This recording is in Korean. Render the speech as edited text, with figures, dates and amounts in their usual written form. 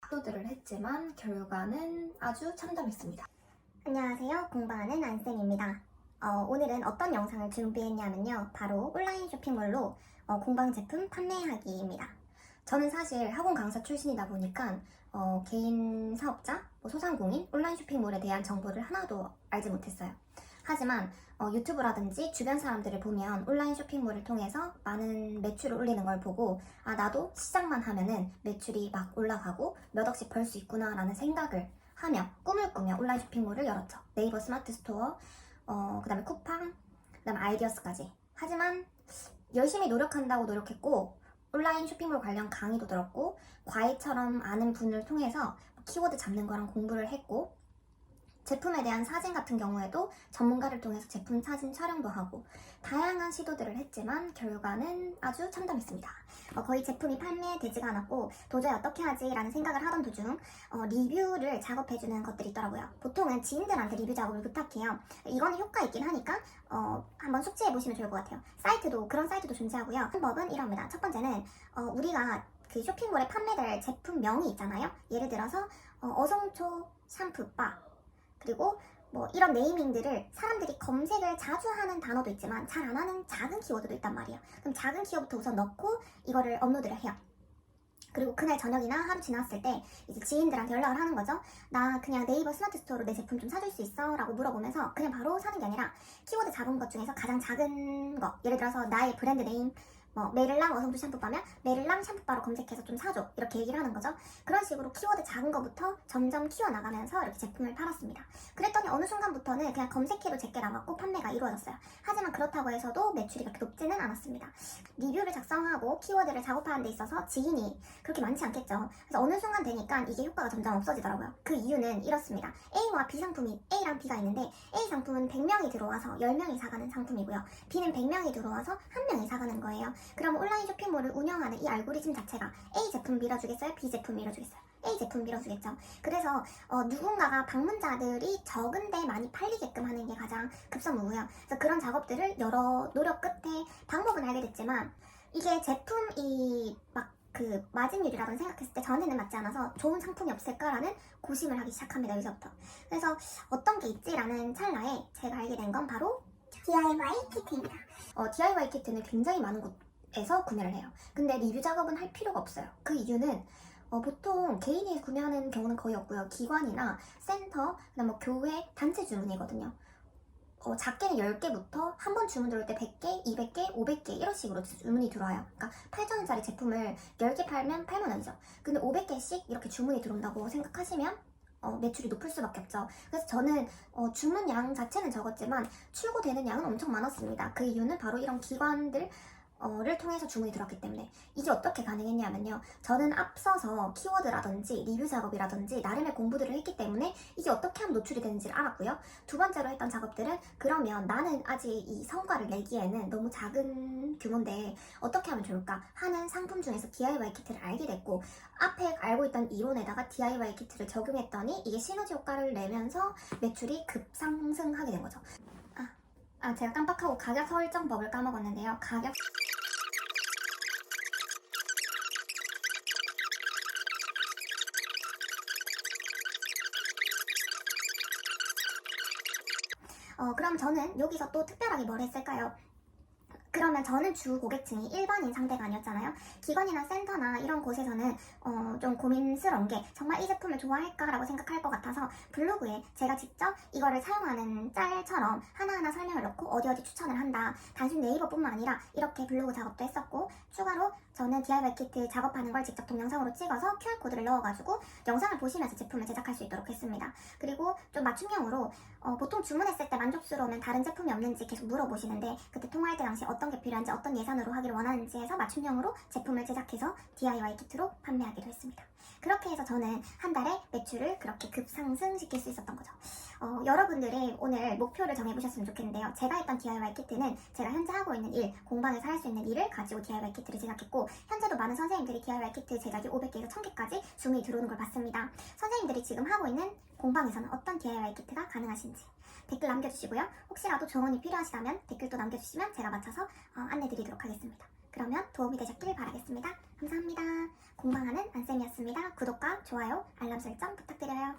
시도들을 했지만 결과는 아주 참담했습니다. 안녕하세요. 공부하는 안쌤입니다. 오늘은 어떤 영상을 준비했냐면요. 바로 온라인 쇼핑몰로 공방 제품 판매하기입니다. 저는 사실 학원 강사 출신이다 보니까 개인 사업자, 소상공인, 온라인 쇼핑몰에 대한 정보를 하나도 알지 못했어요. 하지만 유튜브라든지 주변 사람들을 보면 온라인 쇼핑몰을 통해서 많은 매출을 올리는 걸 보고 나도 시작만 하면은 매출이 막 올라가고 몇 억씩 벌 수 있구나 라는 생각을 하며 꿈을 꾸며 온라인 쇼핑몰을 열었죠. 네이버 스마트 스토어, 그 다음에 쿠팡, 그 다음에 아이디어스까지. 하지만 열심히 노력한다고 노력했고 온라인 쇼핑몰 관련 강의도 들었고 과외처럼 아는 분을 통해서 키워드 잡는 거랑 공부를 했고 제품에 대한 사진 같은 경우에도 전문가를 통해서 제품 사진 촬영도 하고 다양한 시도들을 했지만 결과는 아주 참담했습니다. 거의 제품이 판매되지가 않았고 도저히 어떻게 하지? 라는 생각을 하던 도중 리뷰를 작업해주는 것들이 있더라고요. 보통은 지인들한테 리뷰 작업을 부탁해요. 이거는 효과 있긴 하니까 한번 숙지해보시면 좋을 것 같아요. 그런 사이트도 존재하고요. 방법은 이럽니다. 첫 번째는 우리가 그 쇼핑몰에 판매될 제품명이 있잖아요. 예를 들어서 어성초 샴푸바 그리고 이런 네이밍들을 사람들이 검색을 자주 하는 단어도 있지만 잘 안 하는 작은 키워드도 있단 말이에요. 그럼 작은 키워드부터 우선 넣고 이거를 업로드를 해요. 그리고 그날 저녁이나 하루 지났을 때 이제 지인들한테 연락을 하는 거죠. 나 그냥 네이버 스마트 스토어로 내 제품 좀 사줄 수 있어? 라고 물어보면서 그냥 바로 사는 게 아니라 키워드 잡은 것 중에서 가장 작은 거, 예를 들어서 나의 브랜드 네임 메릴랑 어성초 샴푸바면 메릴랑 샴푸바로 검색해서 좀 사줘 이렇게 얘기를 하는 거죠. 그런 식으로 키워드 작은 거부터 점점 키워나가면서 이렇게 제품을 팔았습니다. 그랬더니 어느 순간부터는 그냥 검색해도 제게 나왔고 판매가 이루어졌어요. 하지만 그렇다고 해서도 매출이 그렇게 높지는 않았습니다. 리뷰를 작성하고 키워드를 작업하는 데 있어서 지인이 그렇게 많지 않겠죠. 그래서 어느 순간 되니까 이게 효과가 점점 없어지더라고요. 그 이유는 이렇습니다. A와 B 상품이 A랑 B가 있는데 A 상품은 100명이 들어와서 10명이 사가는 상품이고요. B는 100명이 들어와서 1명이 사가는 거예요. 그럼 온라인 쇼핑몰을 운영하는 이 알고리즘 자체가 A 제품 밀어주겠어요? B 제품 밀어주겠어요? A 제품 밀어주겠죠. 그래서 누군가가 방문자들이 적은데 많이 팔리게끔 하는 게 가장 급선무고요. 그래서 그런 작업들을 여러 노력 끝에 방법은 알게 됐지만 이게 제품이 막 그 마진율이라고 생각했을 때 저한테는 맞지 않아서 좋은 상품이 없을까라는 고심을 하기 시작합니다. 여기서부터. 그래서 어떤 게 있지라는 찰나에 제가 알게 된 건 바로 DIY 키트입니다. DIY 키트는 굉장히 많은 곳에서 구매를 해요. 근데 리뷰 작업은 할 필요가 없어요. 그 이유는 보통 개인이 구매하는 경우는 거의 없고요. 기관이나 센터, 그다음 교회, 단체 주문이거든요. 작게는 10개부터 한 번 주문 들어올 때 100개, 200개, 500개 이런 식으로 주문이 들어와요. 그러니까 8,000원짜리 제품을 10개 팔면 8만 원이죠. 근데 500개씩 이렇게 주문이 들어온다고 생각하시면 매출이 높을 수밖에 없죠. 그래서 저는 주문량 자체는 적었지만 출고되는 양은 엄청 많았습니다. 그 이유는 바로 이런 기관들 를 통해서 주문이 들어왔기 때문에. 이게 어떻게 가능했냐면요, 저는 앞서서 키워드라든지 리뷰 작업이라든지 나름의 공부들을 했기 때문에 이게 어떻게 하면 노출이 되는지를 알았고요. 두 번째로 했던 작업들은 그러면 나는 아직 이 성과를 내기에는 너무 작은 규모인데 어떻게 하면 좋을까 하는 상품 중에서 DIY 키트를 알게 됐고, 앞에 알고 있던 이론에다가 DIY 키트를 적용했더니 이게 시너지 효과를 내면서 매출이 급상승하게 된 거죠. 제가 깜빡하고 가격 설정법을 까먹었는데요. 그럼 저는 여기서 또 특별하게 뭘 했을까요? 그러면 저는 주 고객층이 일반인 상대가 아니었잖아요. 기관이나 센터나 이런 곳에서는 좀 고민스러운 게 정말 이 제품을 좋아할까라고 생각할 것 같아서 블로그에 제가 직접 이거를 사용하는 짤처럼 하나하나 설명을 넣고 어디 추천을 한다. 단순 네이버뿐만 아니라 이렇게 블로그 작업도 했었고, 추가로 저는 DIY 키트 작업하는 걸 직접 동영상으로 찍어서 QR코드를 넣어가지고 영상을 보시면서 제품을 제작할 수 있도록 했습니다. 그리고 좀 맞춤형으로 보통 주문했을 때 만족스러우면 다른 제품이 없는지 계속 물어보시는데 그때 통화할 때 당시 어떤 게 필요한지 어떤 예산으로 하기를 원하는지 해서 맞춤형으로 제품을 제작해서 DIY 키트로 판매하기도 했습니다. 그렇게 해서 저는 한 달에 매출을 그렇게 급상승시킬 수 있었던 거죠. 여러분들이 오늘 목표를 정해보셨으면 좋겠는데요. 제가 했던 DIY 키트는 제가 현재 하고 있는 일, 공방에서 할 수 있는 일을 가지고 DIY 키트를 제작했고, 현재도 많은 선생님들이 DIY 키트 제작이 500개에서 1000개까지 주문이 들어오는 걸 봤습니다. 선생님들이 지금 하고 있는 공방에서는 어떤 DIY 키트가 가능하신지 댓글 남겨주시고요. 혹시라도 조언이 필요하시다면 댓글도 남겨주시면 제가 맞춰서 안내드리도록 하겠습니다. 그러면 도움이 되셨길 바라겠습니다. 감사합니다. 공방하는 안쌤이었습니다. 구독과 좋아요, 알람 설정 부탁드려요.